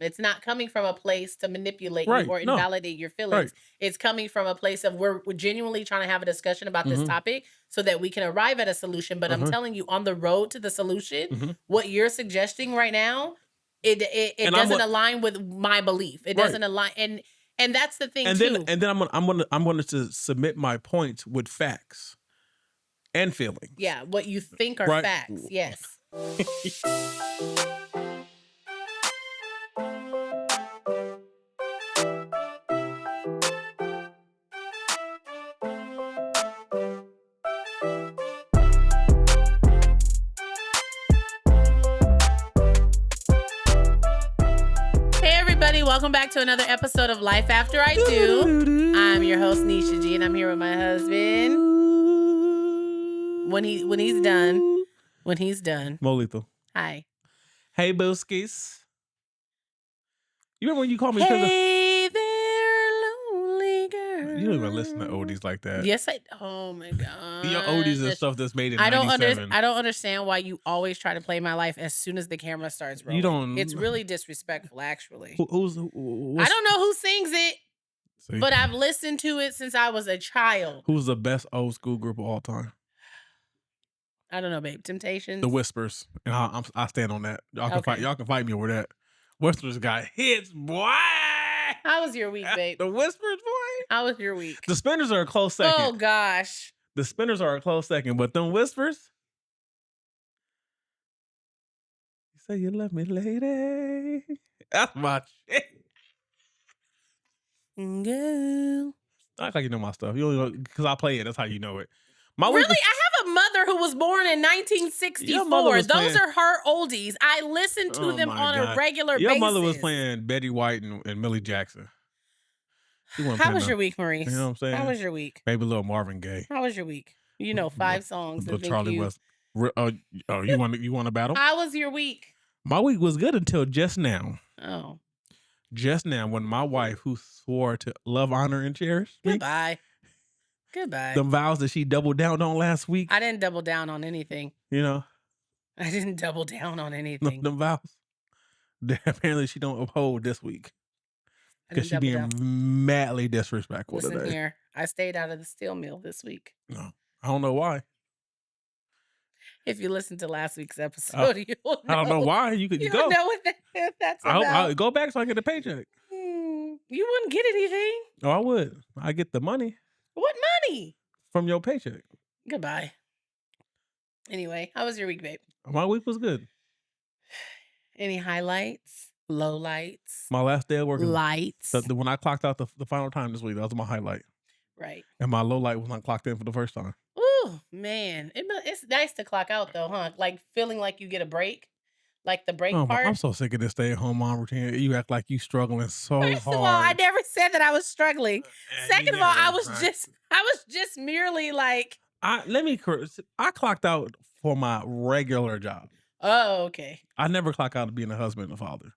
It's not coming from a place to manipulate you Right. or No. invalidate your feelings. Right. It's coming from a place of we're genuinely trying to have a discussion about this Mhm. topic so that we can arrive at a solution. But I'm Uh-huh. telling you, on the road to the solution, Mhm. what you're suggesting right now, it And I'm doesn't what align with my belief. It right. doesn't align, and that's the thing And then too. and then I'm gonna to submit my points with facts and feelings. Yeah, what you think are Right. facts. Yes. Hey everybody, welcome back to another episode of Life After I Do. I'm your host Nisha G, and I'm here with my husband. When he's done. More lethal. Hi. Hey, Booskies. You remember when you called me Hey there, lonely girl. you don't even listen to oldies like that. Yes, oh my god. Your oldies is stuff that's made in I don't 97. understand why you always try to play my life as soon as the camera starts rolling. You don't. It's really disrespectful, actually. I What's, don't know who sings it, see, but I've listened to it since I was a child. who's the best old school group of all time? I don't know, babe. Temptations. The Whispers, and I stand on that. Y'all can Okay. fight. Y'all can fight me over that. Whispers got hits, boy. How was your week, babe? The Whispers, boy. How was your week? The Spinners are a close second. Oh gosh. The Spinners are a close second, but them Whispers. You say you love me, lady. That's my shit. Girl. Act like you know my stuff. You know because I play it. That's how you know it. My Really? week was- I have a mother who was born in 1964. Your mother was Those playing- are her oldies. I listen to Oh them my on God. a regular Your basis. mother was playing Betty White and Millie Jackson. She wasn't How playing was no- your week, Maurice? You know what I'm saying? How was your week? Maybe a little Marvin Gaye. How was your week? You know, 5 songs. Little And think Charlie you... West. Oh, you want to battle? How was your week? My week was good until just now. Oh. Just now, when my wife, who swore to love, honor, and cherish me, Goodbye. the vows that she doubled down on last week, I didn't double down on anything. you know, I didn't double down on anything. them vows, that apparently she don't uphold this week because she being madly disrespectful Listen today. here, I stayed out of the steel mill this week. No, I don't know why. If you listen to last week's episode, you'll know. I don't know why. You could You go. know what that's about. I'll go back so I get a paycheck. You wouldn't get anything. Oh, I would. I get the money What money? from your paycheck. Goodbye. Anyway, how was your week, babe? My week was good. Any highlights? Lowlights? My last day of working. Lights? When I clocked out the final time this week, that was my highlight. Right. And my low light was when I clocked in for the first time. Ooh, man. It's nice to clock out, though, huh? Like, feeling like you get a break. Like the break part. I'm so sick of this stay-at-home mom routine. You act like you struggling so hard. First of all, I never said that I was struggling. Second of all, I was right. just merely like, I clocked out for my regular job. oh, okay. I never clock out of being a husband and a father.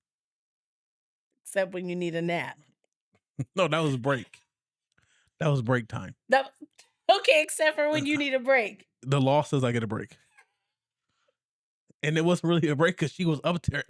Except when you need a nap. No, that was break. That was break time. Okay, except for when you need a break. The law says I get a break. And it wasn't really a break because she was up there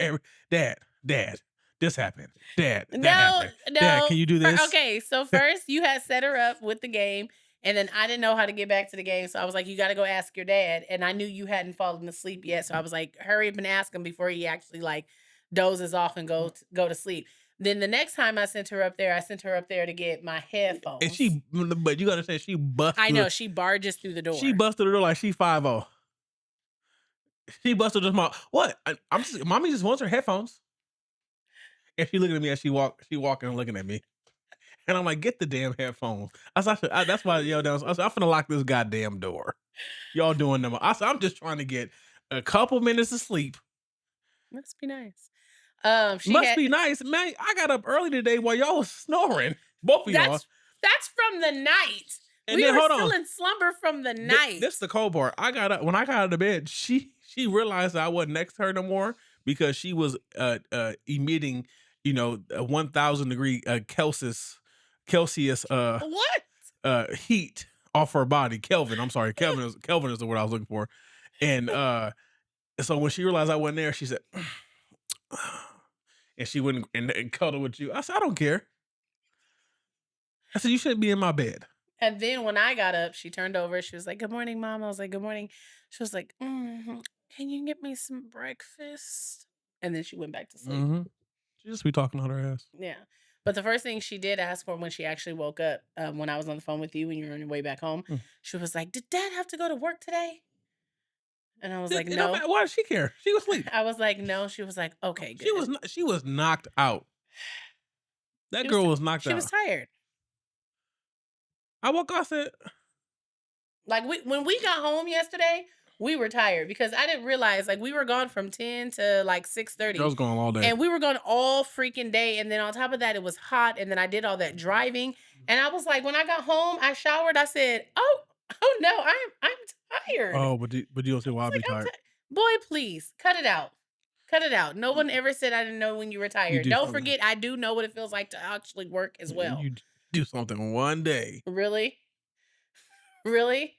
Dad, this happened. Dad, that happened. No. Dad, can you do this? Okay, so first you had set her up with the game, and then I didn't know how to get back to the game, so I was like, you got to go ask your dad, and I knew you hadn't fallen asleep yet, so I was like, hurry up and ask him before he actually like dozes off and go to sleep. Then the next time I sent her up there to get my headphones. And but you got to say she busted. I know, she barges through the door. She busted the door like she 5'0". She busted this mom. What? Mommy just wants her headphones. And she looking at me as she walking and looking at me. And I'm like, get the damn headphones. That's why I yelled down. I said, I'm finna lock this goddamn door. Y'all doing them. I said, I'm just trying to get a couple minutes of sleep. Must be nice. Be nice, man. I got up early today while y'all was snoring. Both of y'all. That's from the night. And we then, were hold still on. in slumber from the night. This is the cold part. When I got out of bed, she realized that I wasn't next to her no more because she was emitting, a 1,000 degree Celsius what? heat off her body. Kelvin. I'm sorry. Kelvin is the word I was looking for. And so when she realized I wasn't there, she said, and she wouldn't and cuddle with you. I said, I don't care. I said, you shouldn't be in my bed. And then when I got up, she turned over. She was like, "Good morning, mom." I was like, "Good morning." She was like, "Can you get me some breakfast?" And then she went back to sleep. Mm-hmm. She just be talking on her ass. Yeah. But the first thing she did ask for when she actually woke up, when I was on the phone with you when you were on your way back home, Mm. she was like, "Did dad have to go to work today?" And I was like, It don't "No." matter. Why does she care? She was asleep. I was like, "No." She was like, "Okay, good." She was knocked out. That She was girl was knocked she was out. tired. I woke up. I said, Like when we got home yesterday, we were tired because I didn't realize like we were gone from 10 to like 6:30. girl's going all day. And we were gone all freaking day. And then on top of that, it was hot. And then I did all that driving. And I was like, when I got home, I showered. I said, oh no, I'm tired. Oh, but you don't I see why was I'd like, be I'm tired. tired. Boy, please cut it out. Cut it out. No one ever said I didn't know when you were You tired. do Don't something. forget, I do know what it feels like to actually work as well. You do something one day. Really? Really?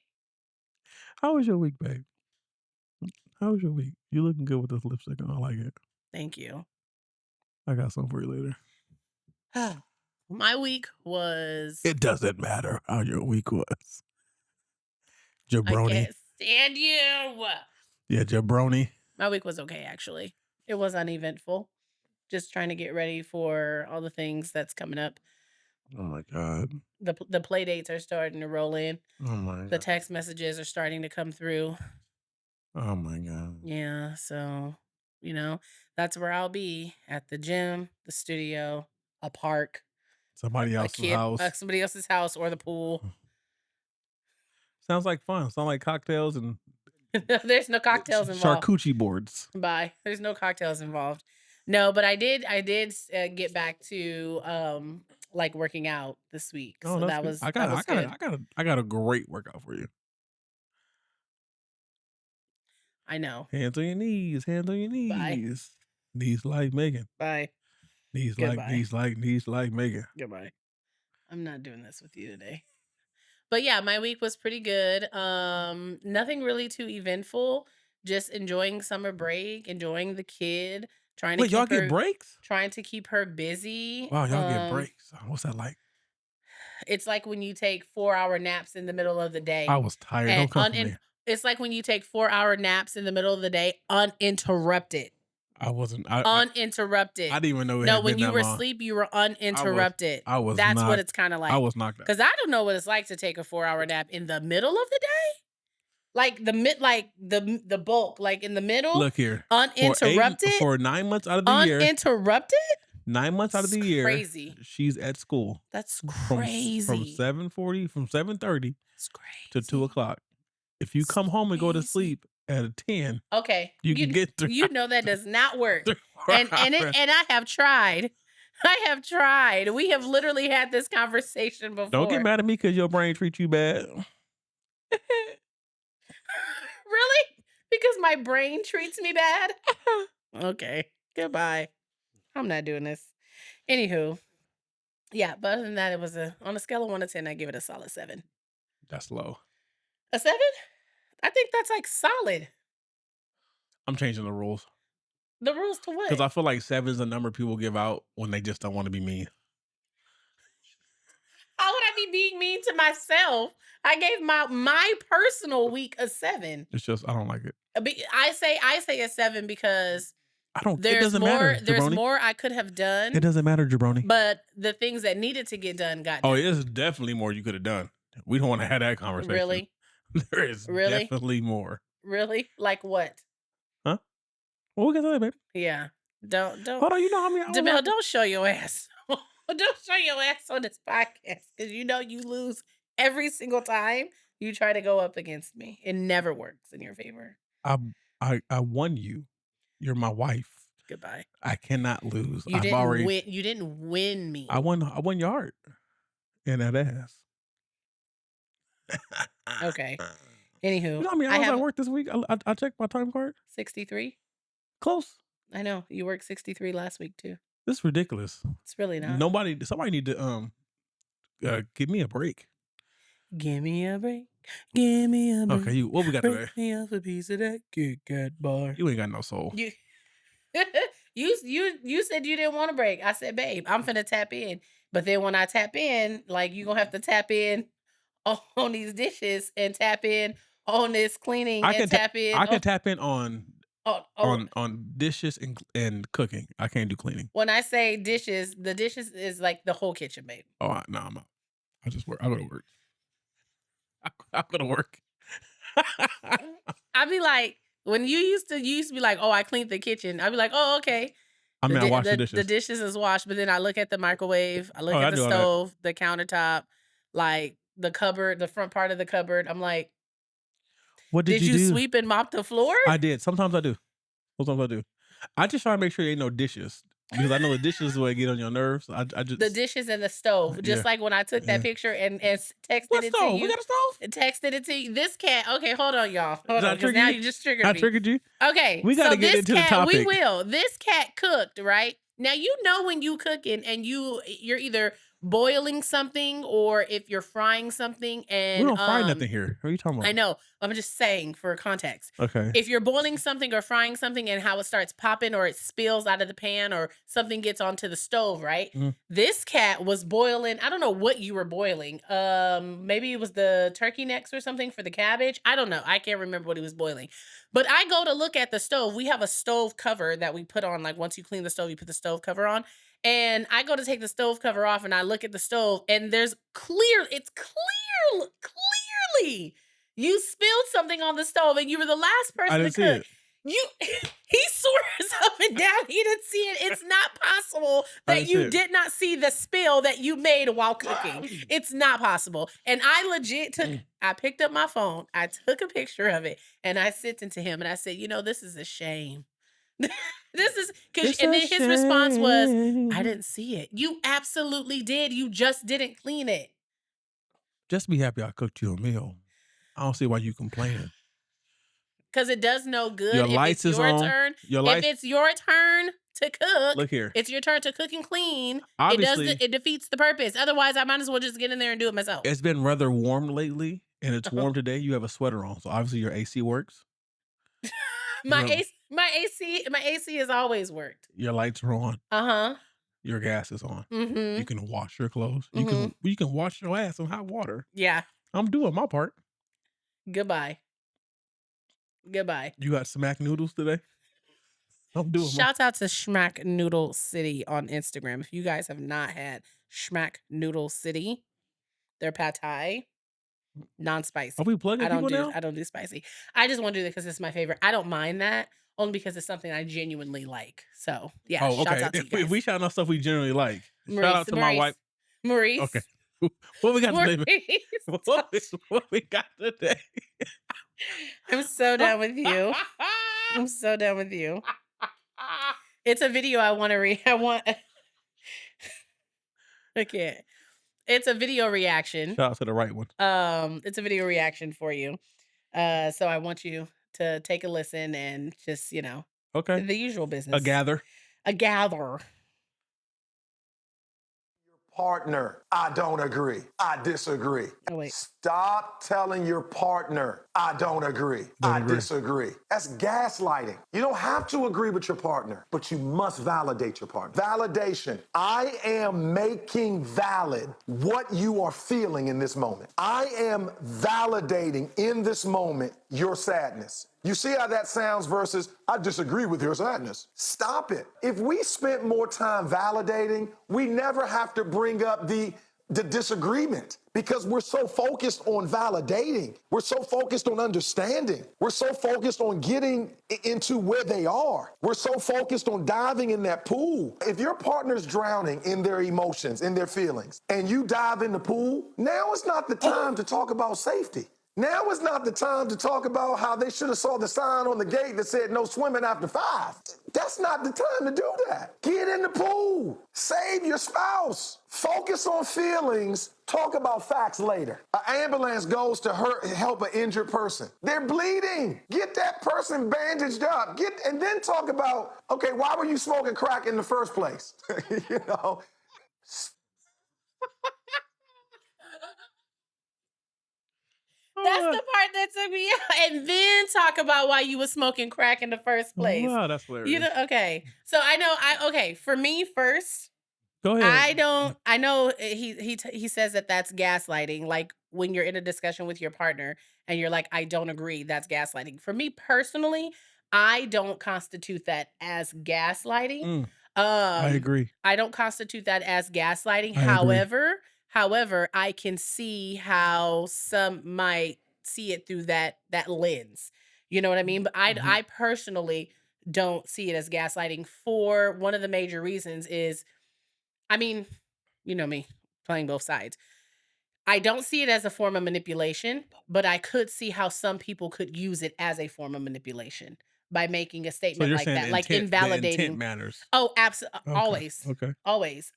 How was your week, babe? How was your week? You looking good with this lipstick on. I like it. Thank you. I got something for you later. My week was It doesn't matter how your week was. I Jabroni. can't stand you. Yeah, jabroni. My week was okay, actually. It was uneventful. Just trying to get ready for all the things that's coming up. Oh my god. The play dates are starting to roll in. Oh my The god. text messages are starting to come through. Oh my god. Yeah, so that's where I'll be at the gym, the studio, a park, Somebody a else's kid, house. somebody else's house, or the pool. Sounds like fun. Sound like cocktails and There's no cocktails involved. charcuterie boards. Bye. There's no cocktails involved. No, but I did get back to like working out this week. Oh, So that's that good. was that was good. I got a great workout for you. I know. Hands on your knees. Hands on your Bye. knees. Knees like Megan. Bye. Knees like Goodbye. knees like Megan. Goodbye. I'm not doing this with you today. But yeah, my week was pretty good. Nothing really too eventful. Just enjoying summer break, enjoying the kid, Wait, y'all get breaks? trying to keep her busy. Wow, y'all get breaks. What's that like? It's like when you take 4-hour naps in the middle of the I day. was tired. And Don't come for me. it's like when you take 4-hour naps in the middle of the day uninterrupted. I wasn't. Uninterrupted. I didn't even know it No, had when been you that were long. asleep, you were uninterrupted. I was That's what knocked. it's kinda I like. was knocked out. Because I don't know what it's like to take a 4-hour nap in the middle of the day. Like the bulk, like in the middle, Look here. uninterrupted. For 9 months out of the year. Uninterrupted? 9 months out of the It's year. crazy. She's at school. That's From crazy. 7:40, from 7:30 It's crazy. to 2:00. If you It's come home and go to crazy. sleep at 10, Okay. you can get through. You know that does not work. 3 And hours. I have tried. I have tried. We have literally had this conversation before. Don't get mad at me because your brain treats you bad. Really? Because my brain treats me bad? Okay. Goodbye. I'm not doing this. Anywho. Yeah, but other than that, it was on a scale of 1 to 10, I give it a solid 7. That's low. A 7? I think that's like solid. I'm changing the rules The rules to because what? I feel like 7 is the number people give out when they just don't want to be mean. How would I be being mean to myself? I gave my personal week a 7. It's just I don't like it. I say a 7 because I don't. It there's doesn't more matter. there's Jabroni. more I could have It done, doesn't matter, Jabroni. but the things that needed to get done got Oh, done. there's definitely more you could have done. We don't want to have that conversation. Really? There is Really? definitely more. Really? Like what? Huh? Well, we can say that, baby. Yeah. Don't Hold on. You know how many hours? Jamel, don't show your ass. Don't show your ass on this podcast because you know you lose every single time you try to go up against me. It never works in your favor. I won you. You're my wife. Goodbye. I cannot lose. You didn't win me. I won your heart and that ass. Okay. Anywho, You know how many hours I worked this week? I checked my time card. 63. Close. I know you worked 63 last week too. This is ridiculous. It's really not. Somebody need to give me a break. Give me a break. Give me a break. Okay, what we got today? Break me off a piece of that Kit Kat bar. You ain't got no soul. You You said you didn't want a break. I said, babe, I'm finna tap in. But then when I tap in, like you gonna have to tap in on these dishes and tap in on this cleaning I and can ta tap in I can tap in on on dishes and cooking. I can't do cleaning. when I say dishes, the dishes is like the whole kitchen, babe. Oh, no, I'm out. I just work. I go to work. I go to work. I'd be like, when you used to be like, "Oh, I cleaned the kitchen." I'd be like, "Oh, okay." I The mean, I di wash the the dishes. dishes is washed, but then I look at the microwave, I Oh, look I at the do all that. stove, the countertop, like the cupboard, the front part of the cupboard. I'm like, What did "Did you you do? sweep and mop the floor?" I did. Sometimes I do. Sometimes I do. I just try to make sure there ain't no dishes because I know the dishes is what get on your nerves. I The just dishes and the stove, just yeah, like when I took that yeah. picture and texted What it to stove? We you. got a stove? Texted it to you. This cat, okay, hold on, y'all. Hold Did on, I because trigger now you? you just triggered I me. triggered you? Okay, We so gotta get this into the cat, we topic. will. This cat cooked, right? Now you know when you cooking and you're either boiling something or if you're frying something We and don't fry nothing here. What are you talking I about? know. I'm just saying for context. Okay. If you're boiling something or frying something and how it starts popping or it spills out of the pan or something gets onto the stove, right? Mhm. This cat was boiling. I don't know what you were boiling. Maybe it was the turkey necks or something for the cabbage. I don't know. I can't remember what he was boiling. But I go to look at the stove. We have a stove cover that we put on. Like once you clean the stove, you put the stove cover on. And I go to take the stove cover off and I look at the stove and it's clearly you spilled something on the stove and you were the last I person to didn't see cook. it. You he swears up and down he didn't see it. It's not possible I that didn't see you it. did not see the spill that you made while cooking. It's not possible. And I legit I picked up my phone, I took a picture of it, and I sent it to him and I said, this is a shame. This is because It's and a then his response was, I shame. didn't see it. You absolutely did. You just didn't clean it. Just be happy I cooked you a meal. I don't see why you complaining. 'Cause it does no Your good if it's lights is your on. turn. Your If lights it's your turn to cook, look here. it's your turn to cook and clean. Obviously, It defeats the purpose. Otherwise, I might as well just get in there and do it myself. it's been rather warm lately, and it's Uh-huh. warm today. You have a sweater on, so obviously your AC works. You have My AC has always worked. your lights are on. Uh-huh. Your gas is on. You Mhm. can wash your clothes. Mhm. You can wash your ass in hot water. Yeah. I'm doing my part. Goodbye. Goodbye. You got smack noodles today? I'm doing my Shouts out to Schmack Noodle City on Instagram. If you guys have not had Schmack Noodle City, their pad thai. Are Non-spicy. we plugging people now? I don't do spicy. I just wanna do that because it's my favorite. I don't mind that, only because it's something I genuinely like. So, yeah, Oh, shouts okay. out to you If we guys. shout out stuff we generally like. Shout Maurice, out to my wife. Maurice, Okay. Maurice, What we got today? Maurice. What we got today? I'm so done with you. I'm so done with you. It's a video I wanna I want I can't. It's a video reaction. Shout out to the right one. It's a video reaction for you. So I want you to take a listen and just, Okay. the usual A business. gather. A gather. Partner, I don't agree. I disagree. Oh, wait. Stop telling your partner, I don't agree. Don't I agree. disagree. That's gaslighting. You don't have to agree with your partner, but you must validate your partner. Validation. I am making valid what you are feeling in this moment. I am validating in this moment your sadness. You see how that sounds versus, I disagree with your sadness. Stop it. If we spent more time validating, we never have to bring up the disagreement because we're so focused on validating. We're so focused on understanding. We're so focused on getting into where they are. We're so focused on diving in that pool. If your partner's drowning in their emotions, in their feelings, and you dive in the pool, now is not the time to talk about safety. Now is not the time to talk about how they should have saw the sign on the gate that said no swimming after 5. That's not the time to do that. Get in the pool. Save your spouse. Focus on feelings. Talk about facts later. An ambulance goes to help an injured person. They're bleeding. Get that person bandaged up. And then talk about, okay, why were you smoking crack in the first place? you know, That's the part that took me out, and then talk about why you was smoking crack in the first place. Wow, that's You know, hilarious. okay. So I know okay, for me first, Go ahead. I don't I know he says that that's gaslighting, like, when you're in a discussion with your partner and you're like, "I don't agree," that's gaslighting. For me personally, I don't constitute that as gaslighting. Mm, I Um, agree. I don't constitute that as gaslighting. I agree. However, I can see how some might see it through that lens. You know what I mean? But Mhm. I personally don't see it as gaslighting for one of the major reasons is I mean, you know me, playing both sides. I don't see it as a form of manipulation, but I could see how some people could use it as a form of manipulation by making a So statement you're like saying that, like the intent invalidating. matters. Oh, absolutely, Okay. always, Okay. always.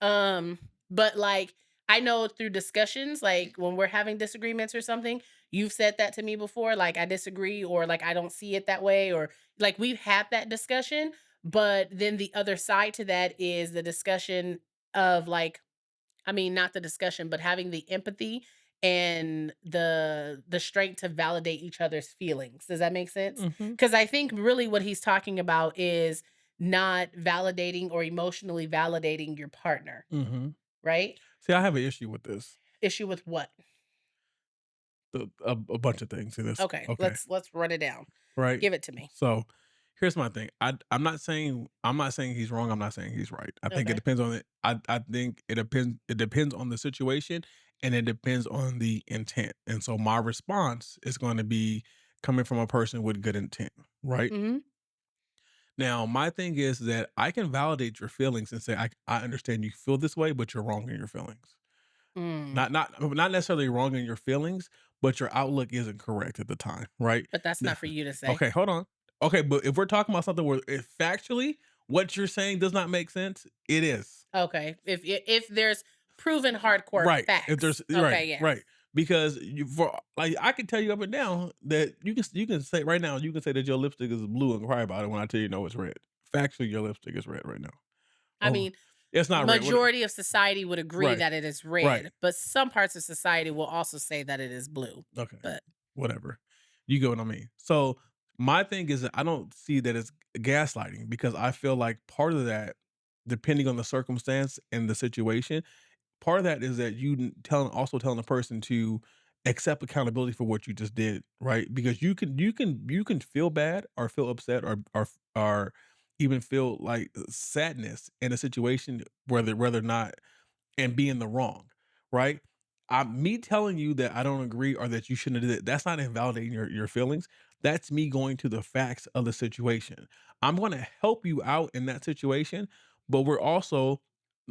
But like I know through discussions, like when we're having disagreements or something, you've said that to me before, like I disagree or like I don't see it that way, or like we've had that discussion. But then the other side to that is the discussion of like I mean, not the discussion, but having the empathy and the strength to validate each other's feelings. Does that make sense? Mhm. Because I think really what he's talking about is not validating or emotionally validating your partner, Mhm. right? See, I have an issue with this. Issue with what? A bunch of things in this. Okay, Okay. let's run it down. Right? Give it to me. So, here's my thing. I'm not saying he's wrong, I'm not saying he's right. I think it Okay. depends on it. I think it depends on the situation, and it depends on the intent. And so my response is going to be coming from a person with good intent, right? Mhm. Now, my thing is that I can validate your feelings and say, I understand you feel this way, but you're wrong in your feelings. Mm. Not necessarily wrong in your feelings, but your outlook isn't correct at the time, right? But that's Now not for you to say. okay, hold on. Okay, but if we're talking about something where if factually what you're saying does not make sense, it is. Okay. If there's proven hardcore Right. If facts. there's right, Okay, yes. right. Because you for like I can tell you up and down that you can say right now, you can say that your lipstick is blue and cry about it when I tell you no, it's red. Factually, your lipstick is red right now. I Oh, mean, it's not red. What majority of society would agree right, that it is right. red, but some parts of society will also say that it is blue. Okay. But Whatever. You get what I mean? So, my thing is that I don't see that as gaslighting because I feel like part of that, depending on the circumstance and the situation, part of that is that telling the person to accept accountability for what you just did, right? Because you can feel bad or feel upset or even feel like sadness in a situation whether or not and be in the wrong, right? Me telling you that I don't agree or that you shouldn't have did it, that's not invalidating your feelings. That's me going to the facts of the situation. I'm going to help you out in that situation, but we're also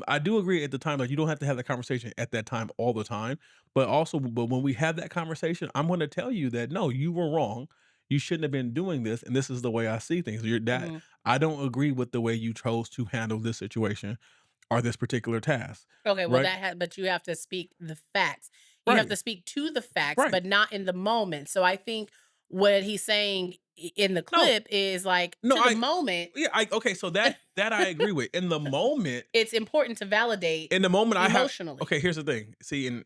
I do agree at the time like you don't have to have the conversation at that time all the time, but when we have that conversation, I'm going to tell you that no, you were wrong. You shouldn't have been doing this, and this is the way I see things. mhm. I don't agree with the way you chose to handle this situation or this particular task, Okay, well right? but you have to speak the facts. You have Right, to speak to the facts, right. but not in the moment. So I think what he's saying in the No, clip is like no, to the moment, yeah, I okay, so that I agree with. it's important to validate In the moment I have emotionally. okay, here's the thing. See, and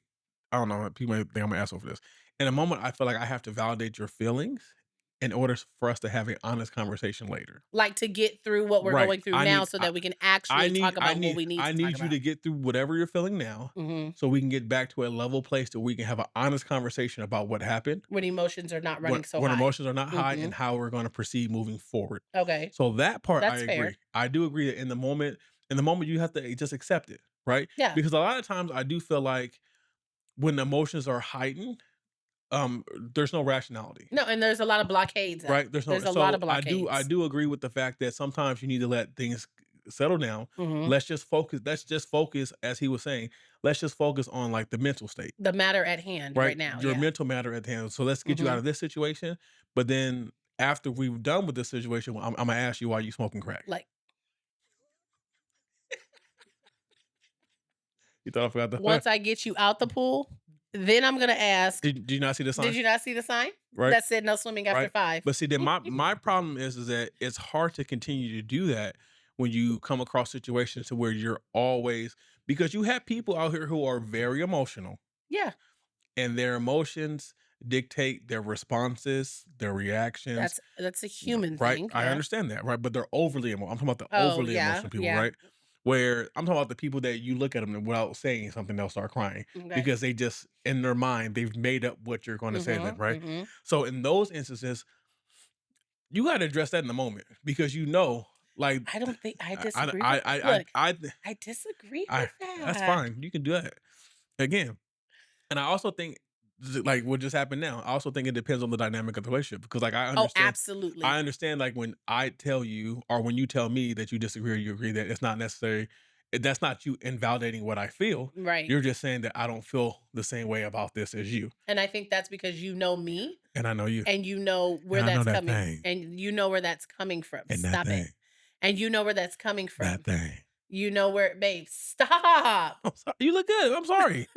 I don't know, people might think I'm an asshole for this. In a moment, I feel like I have to validate your feelings in order for us to have an honest conversation later. Like to get through what we're Right. going through now so that we can actually talk I about what need we need I to talk need you about. to get through whatever you're feeling now Mhm. so we can get back to a level place that we can have an honest conversation about what happened When emotions are not running so when high. emotions are not high and Mhm. how we're going to proceed moving forward. Okay. So that part I That's agree. fair. I do agree that in the moment you have to just accept it, right? Yeah. Because a lot of times I do feel like when emotions are heightened, there's no rationality. No, and there's a lot of blockades up. Right? There's no There's a lot of so I blockades. do agree with the fact that sometimes you need to let things settle down. Mhm. Let's just focus as he was saying, let's just focus on like the mental state, The matter at hand right? right now, Your yeah. mental matter at hand. So let's get you out Mhm. of this situation, but then after we've done with this situation, I'm gonna ask you why you smoking crack. Like, You thought I forgot the part? once I get you out the pool, then I'm gonna ask, Did you not see the "Did sign? you not see the sign Right? that said no swimming after Right? 5?" But see, then my problem is that it's hard to continue to do that when you come across situations to where you're always because you have people out here who are very emotional Yeah. and their emotions dictate their responses, their reactions, That's a human right? thing, I yeah. understand that, right? But they're overly I'm talking about the Oh, overly yeah, emotional people, yeah. right? Where I'm talking about the people that you look at them and without saying something, they'll start crying Okay. because they just in their mind they've made up what you're going to say to them, Mhm, right? mhm. So in those instances, you got to address that in the moment because like I don't think I I I disagree with I I look, I, I disagree I with that's that. fine. You can do that again. And I also think like what just happened now, I also think it depends on the dynamic of the relationship because like Oh, I absolutely. understand like when I tell you or when you tell me that you disagree or you agree that it's not necessary, that's not you invalidating what I feel. Right. You're just saying that I don't feel the same way about this as you. And I think that's because you know me And I know you. and you know And where I know that's that coming thing. and you know where that's coming from. And that Stop it. thing. And you know where that's coming That from. thing. You know where babe, stop. I'm sorry. You look good. I'm sorry.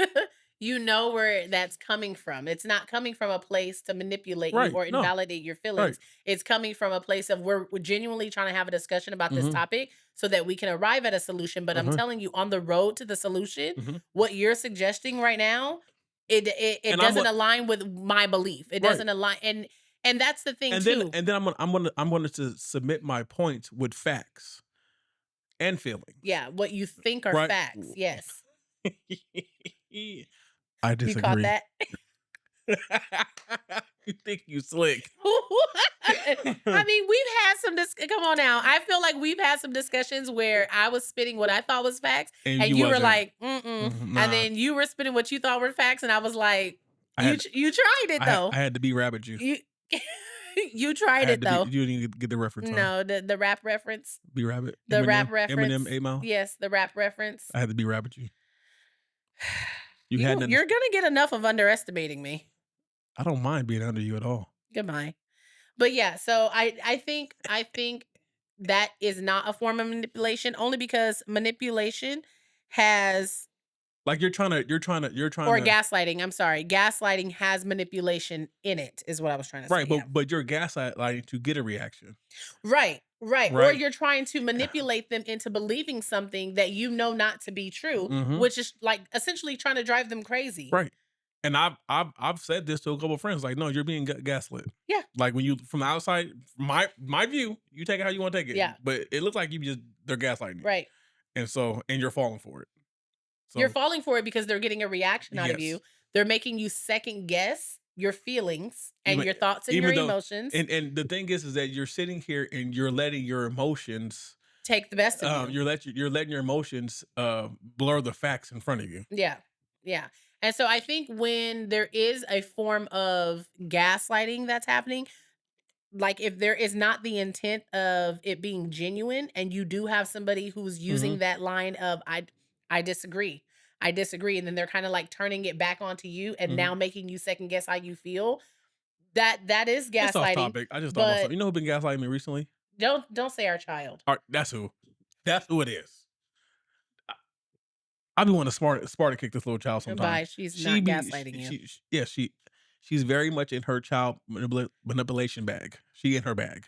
You know where that's coming from. It's not coming from a place to manipulate you Right. or No. invalidate your Right. feelings. It's coming from a place of we're genuinely trying to have a discussion about this Mhm. topic so that we can arrive at a solution. But I'm Mhm. telling you, on the road to the solution, Mhm. what you're suggesting right now, it And I'm doesn't what align with my belief. It right. doesn't align, and that's the thing And then too. and then I'm gonna to submit my points with facts and feelings. Yeah, what you think are Right? facts. Yes, I you caught disagree. that. You think you slick. I mean, we've had some come on now. I feel like we've had some discussions where I was spitting what I thought was facts, And and you you were wasn't. like, "Mm-mm," Mhm, and nah. then you were spitting what you thought were facts, and I was like, I had You tried it I though. had to be rabbit you. You you I tried had it to be though." you didn't even get the reference, huh? No, the rap reference, Be rabbit. the rap Eminem, reference. 8 Mile. Yes, the rap reference. I had to be rabbit you. You had nothing to You're gonna get enough of underestimating me. I don't mind being under you at all. Goodbye. But yeah, so I think that is not a form of manipulation only because manipulation has Like you're trying or to gaslighting, I'm sorry. Gaslighting has manipulation in it is what I was trying to say. right, Yeah. but you're gaslighting to get a reaction, Right, right. Or right? you're trying to manipulate them into believing something that you know not to be true, Mhm. which is like essentially trying to drive them crazy. Right. And I've said this to a couple of friends, like, no, you're being gaslit. Yeah. Like when you from the outside, my view, you take it how you want to take it. Yeah. But it looks like they're gaslighting you. Right. And you're falling for it. You're So falling for it because they're getting a reaction out of yes. you. They're making you second guess your feelings and Even your thoughts and your even though emotions. and the thing is that you're sitting here and you're letting your emotions Take the best of you. you're letting your emotions blur the facts in front of you. Yeah. Yeah. And so I think when there is a form of gaslighting that's happening, like if there is not the intent of it being genuine and you do have somebody who's Mhm. using that line of I disagree. I disagree and then they're kind of like turning it back onto you and Mhm. now making you second guess how you feel. That is It's off gaslighting, topic. I just thought about but something. You know who been gaslighting me recently? don't say our child. That's who. That's who it is. I be wanting to smart to kick this little child sometimes. Goodbye. She's She not be gaslighting you. yeah, she's very much in her child manipulation bag. She in her bag.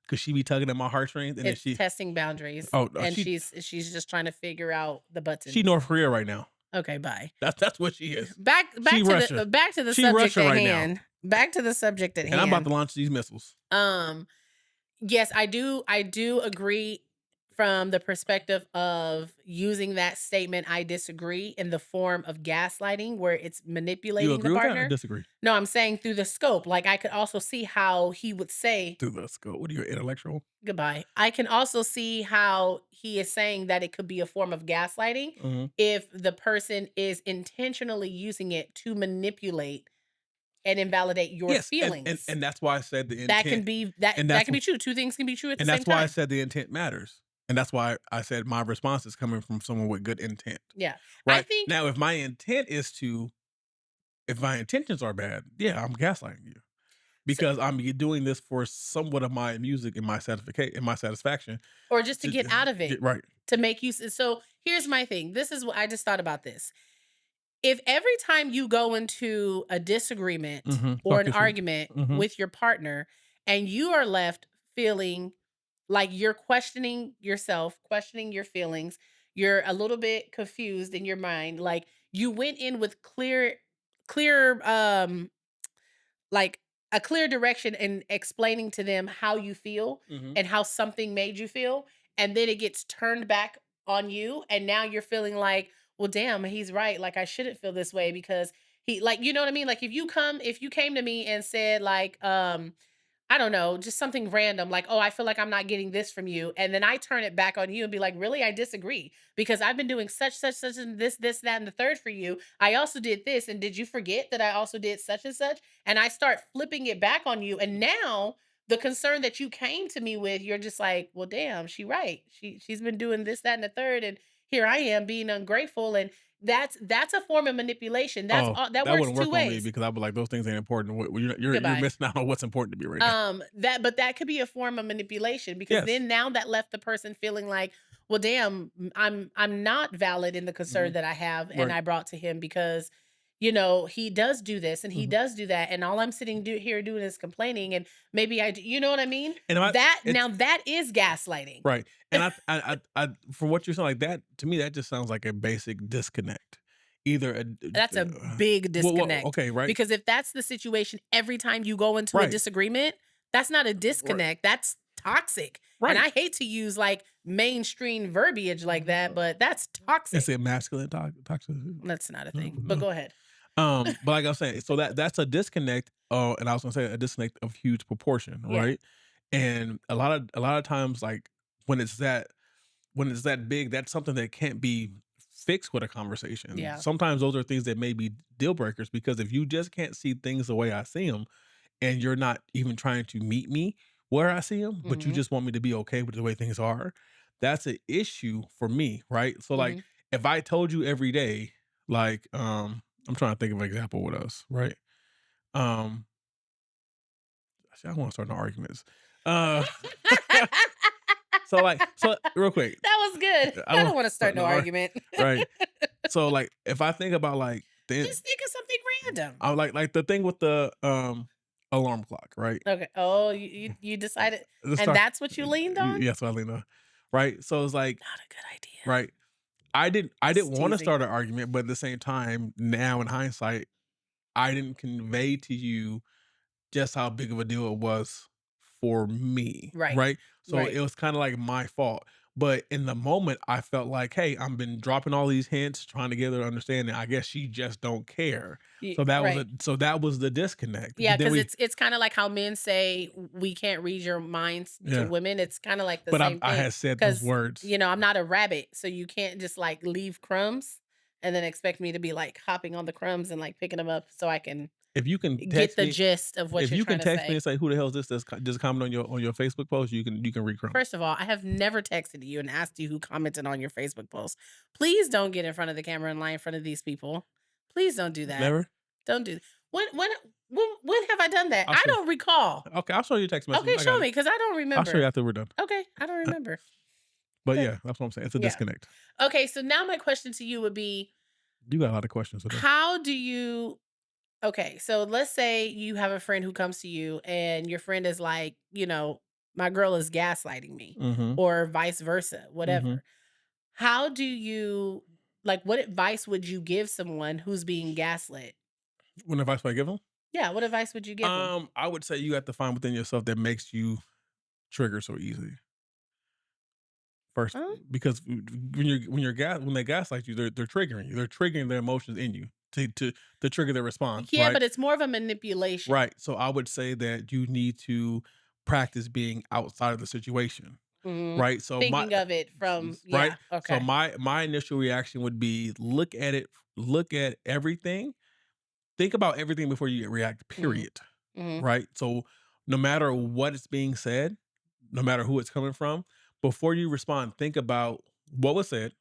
Cause she be tugging at my heartstrings and then It's testing boundaries, oh no, and she's just trying to figure out the she buttons. North Korea right now. Okay, bye. That's what she is. Back She to Russia. the back to the She subject Russia at right now. hand. Back to the subject at And I'm about hand. to launch these missiles. Yes, I do agree from the perspective of using that statement I disagree in the form of gaslighting where it's You manipulating the agree with that or partner. disagree? No, I'm saying through the scope. Like I could also see how he would say Do let's go. What are you intellectual? goodbye. I can also see how he is saying that it could be a form of gaslighting Mhm. if the person is intentionally using it to manipulate and invalidate your Yes, feelings. and that's why I said the That can intent. be that And that that's can be true. Two things can be true at the and same that's why I time. said the intent matters. And that's why I said my response is coming from someone with good intent. Yeah. I Right? think Now if my intentions are bad, yeah, I'm gaslighting you. so, Because I'm doing this for somewhat of my music and my satisfaction or just to to get out of it, get right. to make you so here's my thing. This is what I just thought about this. If every time you go into a disagreement or Talk an your shit. argument Mhm. with your partner and you are left feeling like you're questioning yourself, questioning your feelings, you're a little bit confused in your mind, like you went in with clear like a clear direction and explaining to them how you feel Mhm. and how something made you feel, and then it gets turned back on you, and now you're feeling like, well, damn, he's right. Like I shouldn't feel this way because he, like, you know what I mean? Like if you came to me and said like, I don't know, just something random like, "Oh, I feel like I'm not getting this from you." And then I turn it back on you and be like, "Really? I disagree because I've been doing such, and this, that, and the third for you. I also did this. And did you forget that I also did such and such?" And I start flipping it back on you. And now the concern that you came to me with, you're just like, well, damn, she right. She's been doing this, that, and the third. And here I am being ungrateful. And that's a form of manipulation. That's Oh, all that that works wouldn't two work on me ways. because I'd be like, those things ain't important. You're Goodbye. missing out on what's important to me right now. That could be a form of manipulation because Yes. then now that left the person feeling like, well, damn, I'm not valid in the concern Mhm. that I have and Right. I brought to him because, he does do this and he Mhm. does do that, and all I'm sitting here doing is complaining, and maybe you know what I mean? And I Now it's that is gaslighting. right. And I from what you're saying, like that to me, that just sounds like a basic disconnect. Either a d That's a big disconnect okay, right, because if that's the situation every time you go into a right, disagreement, that's not a right, disconnect, that's toxic. And right. I hate to use like mainstream verbiage like that, but that's Is toxic. it masculine toxic? That's not a No, thing. But no. go ahead. But like I was saying, so that's a disconnect. And I was gonna say a disconnect of huge proportion, Yeah. right? And a lot of times, like when it's that when it's that big, that's something that can't be fixed with a conversation. Yeah. Sometimes those are things that may be deal breakers because if you just can't see things the way I see them, and you're not even trying to meet me where I see them, but you Mhm. just want me to be okay with the way things are, that's an issue for me, right? So like Mhm. if I told you every day, like I'm trying to think of an example with us, right? Um see, I want to start no arguments. Uh so real quick, That was good. I I don't don't want to start start no no argument, argument. right? So like if I think about like the Just think of something random. I like the thing with the alarm clock, right? Okay. Oh, you decided, The and start that's what you leaned on? yes, Alina. Right? So it's like, Not a good idea. right. I didn't Just want to teasing. start an argument, but at the same time, now in hindsight, I didn't convey to you just how big of a deal it was for me, Right. right? So Right. it was kind of like my fault. But in the moment, I felt like, hey, I've been dropping all these hints, trying to get her to understand that I guess she just don't care. Right. So that was the disconnect. Yeah, But then because we it's kinda like how men say, "We can't read your minds," to yeah. women, it's kinda like the But same I thing. had said those Because words. I'm not a rabbit, so you can't just, like, leave crumbs and then expect me to be, like, hopping on the crumbs and, like, picking them up so I can If you can get text the me gist of what If you're you trying can to text me say. and say, "Who the hell is this?" That's just comment on your Facebook post. You can read crumbs. First of all, I have never texted you and asked you who commented on your Facebook post. Please don't get in front of the camera and lie in front of these people. Please don't do that. Never. Don't do when have I done that? I'll I show you. don't recall. Okay, I'll show you text messages. Okay, I show got me it. because I don't I'll show you remember. after we're done. Okay, I don't Uh, remember. But Okay, yeah, that's what I'm saying. It's a yeah. disconnect. Okay, so now my question to you would be, You got a lot of questions today. how do you okay, so let's say you have a friend who comes to you and your friend is like, my girl is gaslighting me Mhm. or vice versa, Mhm. whatever. How do you what advice would you give someone who's being gaslit? What advice would I give them? Yeah, what advice would you give them? I would say you have to find within yourself that makes you trigger so easy. First, Huh? because when they gaslight you, they're triggering you. They're triggering their emotions in you to trigger their response, Yeah, right? but it's more of a manipulation. Right. So I would say that you need to practice being outside of the situation. Mhm. Right. So Thinking of it from right. yeah, So okay. my initial reaction would be look at everything, think about everything before you react, Mhm. period. Mhm. Right. So no matter what is being said, no matter who it's coming from, before you respond, think about what was said,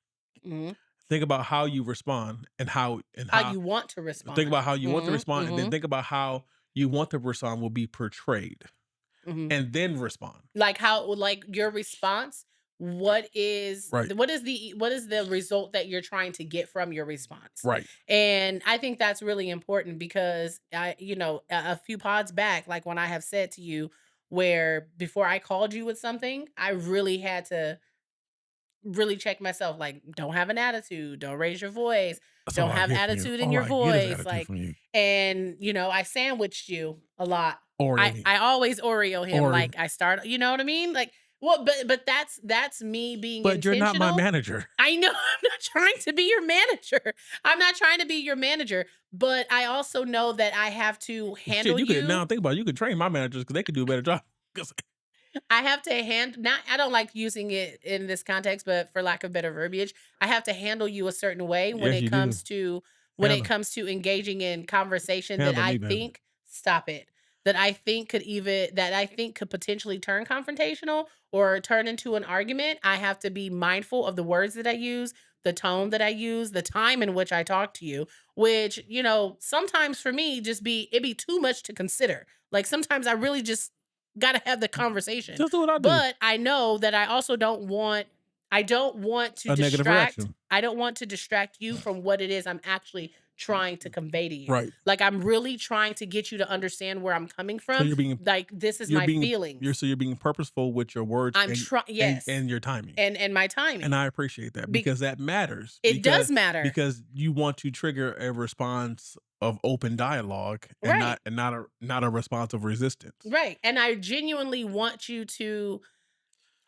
Mhm. think about how you respond and How how you want to think respond. about how you want to Mhm. respond, and then Mhm. think about how you want the respond will be portrayed Mhm. and then respond. Like how your response, Right. what is the result that you're trying to get from your response? Right. And I think that's really important because a few pods back, like when I have said to you where before I called you with something, I really had to really check myself, like, don't have an attitude, don't raise your voice, That's don't all I have get from you. attitude in All your I get is voice, attitude like, from you. and I sandwiched you A lot. I Oreoing. I always Oreo him, Or like, I start you know what I mean? Like, well, but that's me being but you're not my intentional. manager. I know I'm not trying to be your manager. I'm not trying to be your manager, but I also know that I have to Shit, handle you could you. now think about it, you could train my managers because they could do a better job. 'Cause I have to not I don't like using it in this context, but for lack of better verbiage, I have to handle you a certain way yes, you do. when it Handle comes to engaging in conversation that handle I me, baby. think stop it. That I think could potentially turn confrontational or turn into an argument. I have to be mindful of the words that I use, the tone that I use, the time in which I talk to you, which, sometimes for me it'd be too much to consider. Like sometimes I really just gotta have the conversation. Just do what I do. But I know that I don't want to A negative distract reaction. I don't want to distract you from what it is I'm actually trying to convey to you. Right. Like I'm really trying to get you to understand where I'm coming So from. Like this is you're my being you're feelings. so you're being purposeful with your words I'm trying yes. and your timing. And my And timing. I appreciate that Be- because that matters it does matter. because you want to trigger a response of open dialogue and Right. not a response of resistance. Right. And I genuinely want you to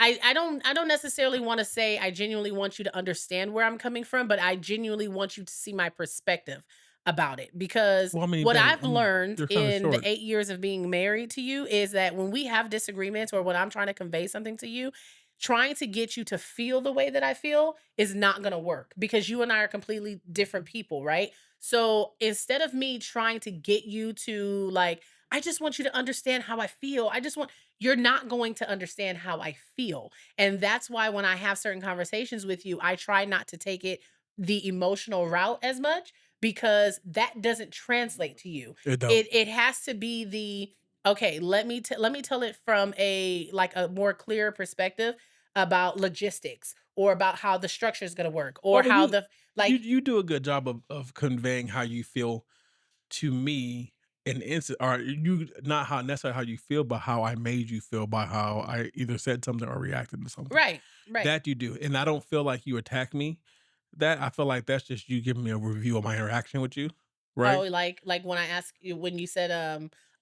I don't necessarily want to say I genuinely want you to understand where I'm coming from, but I genuinely want you to see my perspective about it because Well, I mean, what babe, I've learned you're kind of in the short. 8 years of being married to you is that when we have disagreements or when I'm trying to convey something to you, trying to get you to feel the way that I feel is not going to work because you and I are completely different people, right? So instead of me trying to get you to like I just want you to understand how I feel. You're not going to understand how I feel. And that's why when I have certain conversations with you, I try not to take it the emotional route as much because that doesn't translate to you. It don't. It has to be the okay, let me tell it from a like a more clear perspective about logistics or about how the structure is going to work Well, or I mean, how the like you do a good job of conveying how you feel to me an instant or you not how necessarily how you feel, but how I made you feel by how I either said something or reacted to something. right, right. That you do. And I don't feel like you attack me. That I feel like that's just you giving me a review of my interaction with you. Oh, Right? like when I asked you when you said,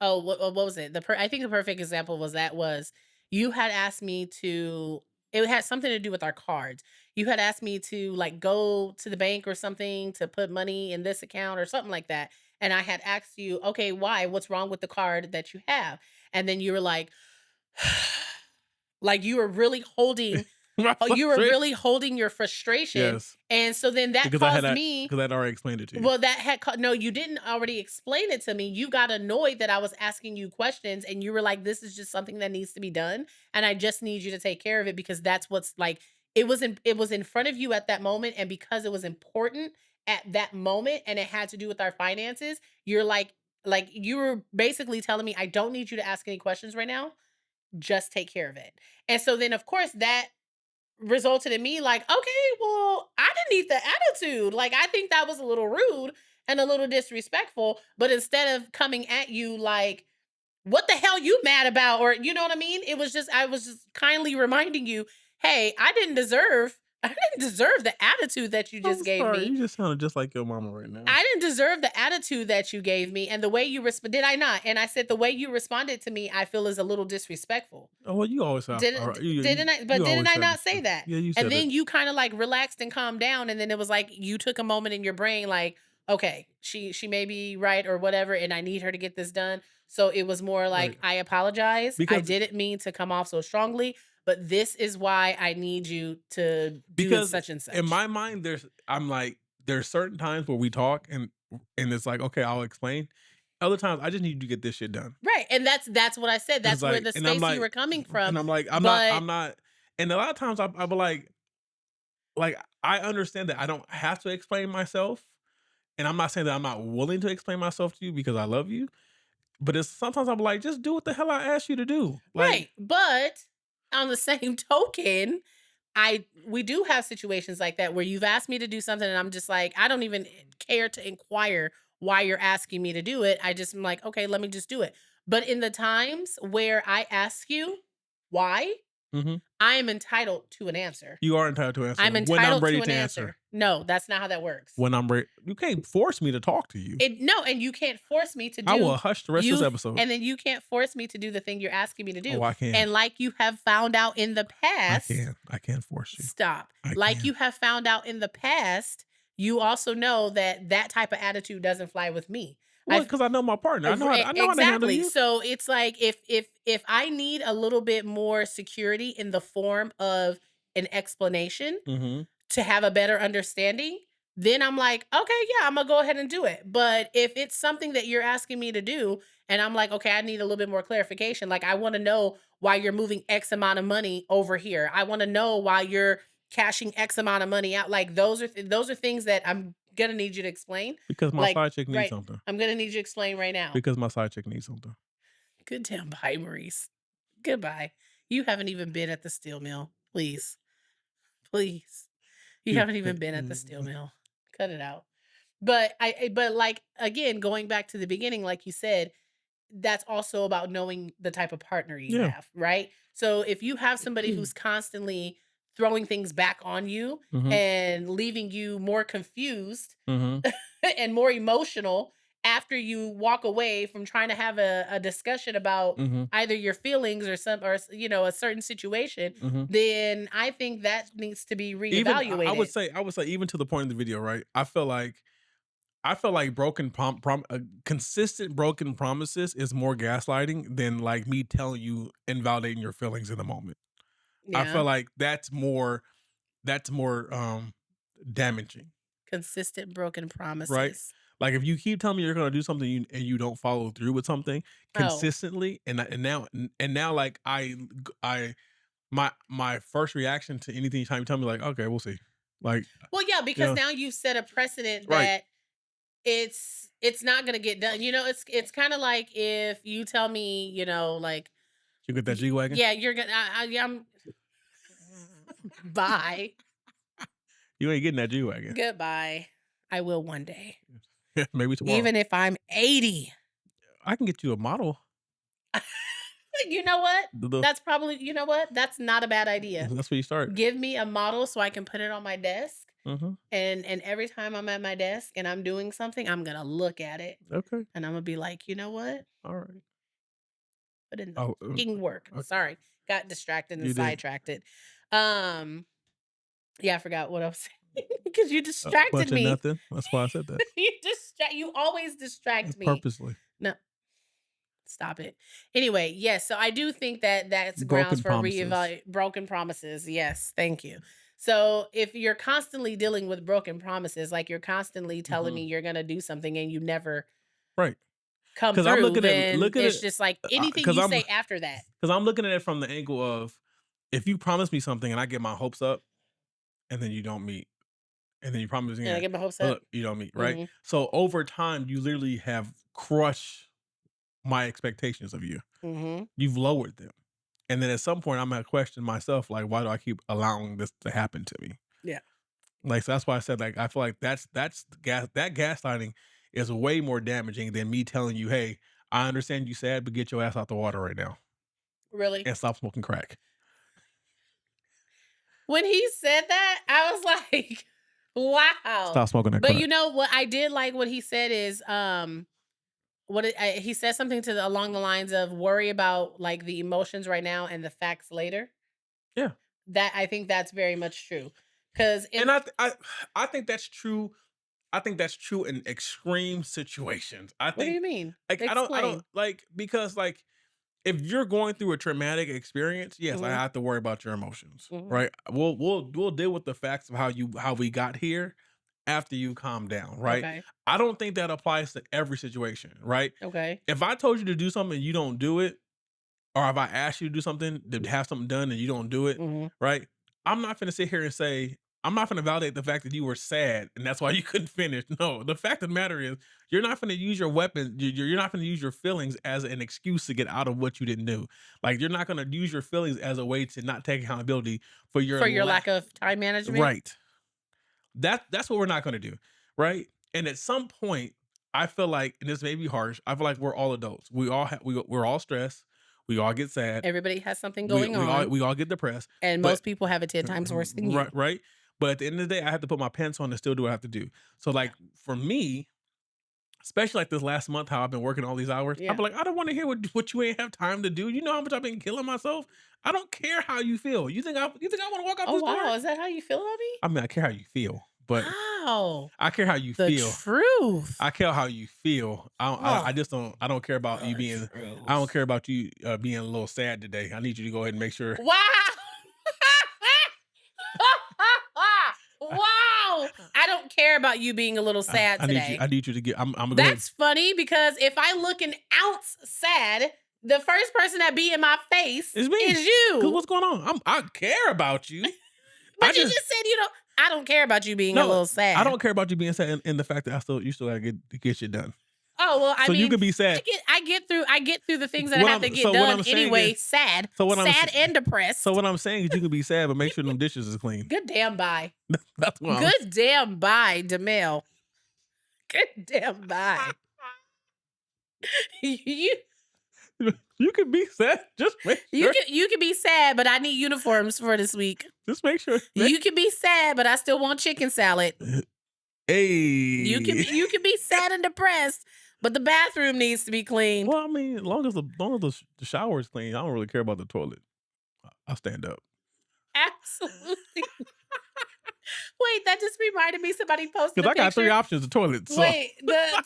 oh, what was it? I think the perfect example was you had asked me to. It had something to do with our cards. You had asked me to like go to the bank or something to put money in this account or something like that. And I had asked you, okay, why? What's wrong with the card that you have? And then you were like you were really holding My oh, you were frustration. really holding your frustration. Yes. And so then that Because I had caused that me because I'd already explained it to you. well, that had no, you didn't already explain it to me. You got annoyed that I was asking you questions and you were like, this is just something that needs to be done. And I just need you to take care of it because that's what's like it was in front of you at that moment. And because it was important at that moment and it had to do with our finances, you're like you were basically telling me, I don't need you to ask any questions right now. Just take care of it. And so then of course that resulted in me like, okay, well, I didn't need the attitude. Like, I think that was a little rude and a little disrespectful. But instead of coming at you like, what the hell you mad about? Or you know what I mean? I was just kindly reminding you, hey, I didn't deserve the attitude that you I'm just gave sorry. me. You just sounded just like your mama right now. I didn't deserve the attitude that you gave me and the way you did I not? And I said the way you responded to me, I feel is a little disrespectful. Oh, well, you always have all Didn't right. didn't I but You didn't always I said not this say stuff. that? Yeah, you And said it. then you kinda, like, relaxed and calmed down, and then it was like you took a moment in your brain like, "Okay, she may be right or whatever, and I need her to get this done." So it was more like, Right. "I apologize. I Because didn't mean to come off so strongly, but this is why I need you to do because such and in such." my mind I'm like there's certain times where we talk and it's like, okay, I'll explain. Other times I just need you to get this shit done. Right, and that's what I said. And it's That's where like the space you were coming from, I'm like, but I'm not and a lot of times I'll be like I understand that I don't have to explain myself. And I'm not saying that I'm not willing to explain myself to you because I love you. But it's sometimes I'm like, just do what the hell I asked you to do. Like, right, but on the same token, I we do have situations like that where you've asked me to do something and I'm just like, I don't even care to inquire why you're asking me to do it. I just am like, okay, let me just do it. But in the times where I ask you why, Mhm. I am entitled to an answer. You are entitled to answer I'm when I'm entitled ready to an to answer. answer. No, that's not how that works. When I'm ready. You can't force me to talk to you. No, and you can't force me to I will do hush the rest of this you episode. and then you can't force me to do the thing you're asking me to do. Oh, I can. And like you have found out in the I past, can. I can force you. stop. I Like can. you have found out in the past, you also know that that type of attitude doesn't fly with me. Well, I've because I know my partner. I know how to handle exactly. you. So it's like if I need a little bit more security in the form of an explanation, Mhm. to have a better understanding, then I'm like, okay, yeah, I'm gonna go ahead and do it. But if it's something that you're asking me to do, and I'm like, okay, I need a little bit more clarification. Like, I want to know why you're moving X amount of money over here. I want to know why you're cashing X amount of money out. Like, those are things that I'm gonna need you to explain. Because my Like, side chick needs right, something. I'm gonna need you to explain right now. Because my side chick needs something. Good damn bye, Maurice. Goodbye. You haven't even been at the steel mill. Please, please. You You haven't even been at the steel mill. Cut it out. But like again, going back to the beginning, like you said, that's also about knowing the type of partner you Yeah. have, right? So if you have somebody who's constantly throwing things back on you Mhm. and leaving you more confused Mhm. and more emotional after you walk away from trying to have a discussion about Mhm. either your feelings or a certain situation, Mhm. then I think that needs to be Even I would reevaluated. say even to the point of the video, right? I feel like broken consistent broken promises is more gaslighting than like me telling you and validating your feelings in the moment. I Yeah. feel like that's more damaging, Consistent broken right? promises. Like if you keep telling me you're going to do something and you don't follow through with something Oh. consistently, and now like I my first reaction to anything time you tell me like okay we'll see, like Well, yeah, you because know now you've set a precedent right that it's not gonna get done. It's kind of like if you tell me, like, you get that G wagon, yeah, you're gonna, yeah, I'm, bye, you ain't getting that G wagon. goodbye. I will one day, Maybe tomorrow even if I'm 80. I can get you a model. You know what? The That's probably, you know what? That's not a bad idea. That's where you start. Give me a model so I can put it on my desk. Mhm. And every time I'm at my desk and I'm doing something, I'm gonna look at it Okay. and I'm gonna be like, you know what? All right. Put in the Oh, fucking work. okay. Sorry, got distracted and You did. sidetracked it. Um, yeah, I forgot what I was saying because you A distracted bunch of me. nothing. That's why I said that. You always distract me. Purposely. No, stop it. Anyway, yes, so I do think that that's grounds Broken for promises. reevaluate broken promises. Yes, thank you. So if you're constantly dealing with broken promises, like you're constantly telling me Mhm. you're gonna do something and you never Right. come Because I'm through, looking at then look at it's it just like anything because you I'm say after that. because I'm looking at it from the angle of if you promise me something and I get my hopes up and then you don't meet and then you promise me And I again, get my hopes and up. look, you don't meet, right? Mhm, So over time, you literally have crushed my expectations of you. mhm. You've lowered them. And then at some point, I'm gonna question myself, like, why do I keep allowing this to happen to me? Yeah. Like, so that's why I said, like, I feel like that's the that gaslighting is way more damaging than me telling you, hey, I understand you sad, but get your ass out the water right now Really? and stop smoking crack. When he said that, I was like, "Wow." Stop smoking that But crack. you know what I did like what he said is, he said something along the lines of worry about like the emotions right now and the facts later. Yeah, That I think that's very much true. Because and in I think that's true. I think that's true in extreme situations. I What do think you mean? like I don't Explain. like because like if you're going through a traumatic experience, yes, I Mhm, have to worry about your emotions, mhm. right? We'll deal with the facts of how we got here after you calm down, right? Okay. I don't think that applies to every situation, right? Okay. If I told you to do something and you don't do it, or if I ask you to do something, to have something done and you don't do it, Mhm. right? I'm not gonna sit here and say, I'm not gonna validate the fact that you were sad and that's why you couldn't finish. No, the fact of the matter is, you're not gonna use your weapon. You're not gonna use your feelings as an excuse to get out of what you didn't do. Like you're not gonna use your feelings as a way to not take accountability for your For your lack lack. of time management? Right. That's what we're not gonna do, right? And at some point, I feel like, and this may be harsh, I feel like we're all adults. We all we're all stressed. We all get sad. Everybody has something We going we all on, we all get depressed. and But most people have it 10 times worse than you. right. But at the end of the day, I have to put my pants on to still do what I have to do. So Yeah. like for me, especially like this last month, how I've been working all these hours, Yeah. I'm like, I don't want to hear what you ain't have time to do. You know how much I've been killing myself. I don't care how you feel. You think I want to walk out Oh, this door? wow. Is that how you feel about me? I mean, I care how you feel, but Wow. I care how you The feel. truth. I care how you feel. Oh, I just don't. I don't care about you the being. I don't truth. care about you being a little sad today. I need you to go ahead and make sure. Wow. Wow. I don't care about you being a little sad I need you. today. I need you to get. I'm gonna go ahead. That's funny because if I look an ounce sad, the first person that be in my face It's me. is Cause you. what's going on? I care about you. But you just said you don't. I don't care about you being a no. little sad. I don't care about you being sad in the fact that you still gotta get shit done. Oh well, I So mean, you can be sad. I get through the things that What have to I'm- get so what done I'm saying anyway. is- Sad, so what I'm sad sa- and depressed. So what I'm saying is you can be sad, but make sure them dishes is clean. Good damn bye. That's what I'm Good damn bye, Demel. Good damn bye. you You can be sad. Just make sure. you can be sad, but I need uniforms for this week. Just make sure. You can be sad, but I still want chicken salad. Hey. You can be sad and depressed, but the bathroom needs to be clean. Well, I mean, as long as the shower is clean, I don't really care about the toilet. I'll stand up. Absolutely. Wait, that just reminded me. Somebody posted Because a I got picture. 3 options of toilets. So. Wait,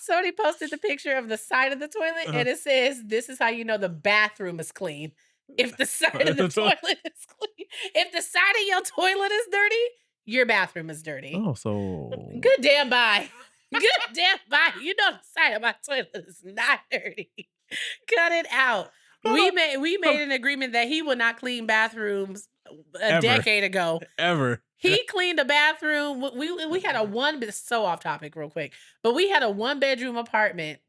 somebody posted the picture of the side of the toilet, and it says, "This is how you know the bathroom is clean. If the side of the toilet is clean, if the side of your toilet is dirty, your bathroom is dirty." Oh, so. Good damn bye. Good damn bye. You know the side of my toilet is not dirty. Cut it out. We made an agreement that he would not clean bathrooms a Ever. decade ago. Ever. He cleaned a bathroom. We had so off topic real quick, but we had a 1-bedroom apartment,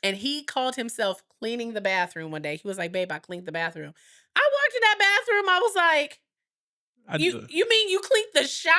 and he called himself cleaning the bathroom one day. He was like, "Babe, I cleaned the bathroom." I walked in that bathroom. I was like, you mean you cleaned the shower?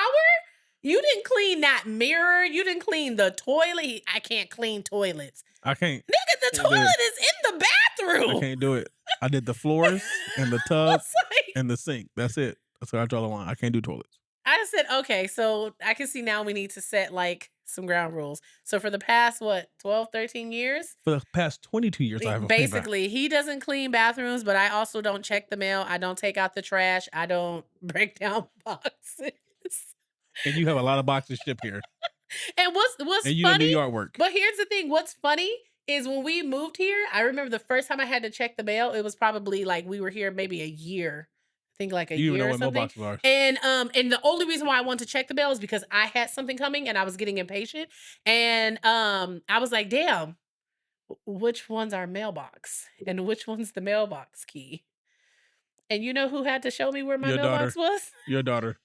You didn't clean that mirror. You didn't clean the toilet. I can't clean toilets. I can't. Nigga, the toilet is in the bathroom. I can't do it. I did the floors and the I tub was like, and the sink. That's it. That's where I draw the line. I can't do toilets. I said, okay, so I can see now we need to set like some ground rules. So for the past, 12, 13 years? For the past 22 years, I have a clean bath. Basically, he doesn't clean bathrooms, but I also don't check the mail. I don't take out the trash. I don't break down boxes. And you have a lot of boxes shipped here. And what's And you don't do funny, yard work. but here's the thing, what's funny is when we moved here, I remember the first time I had to check the mail, it was probably like we were here maybe a year. I think like a You even year know or what something. mailboxes are. And the only reason why I wanted to check the mail is because I had something coming and I was getting impatient. And I was like, damn, which one's our mailbox? And which one's the mailbox key? And you know who had to show me where my Your mailbox was? Your daughter.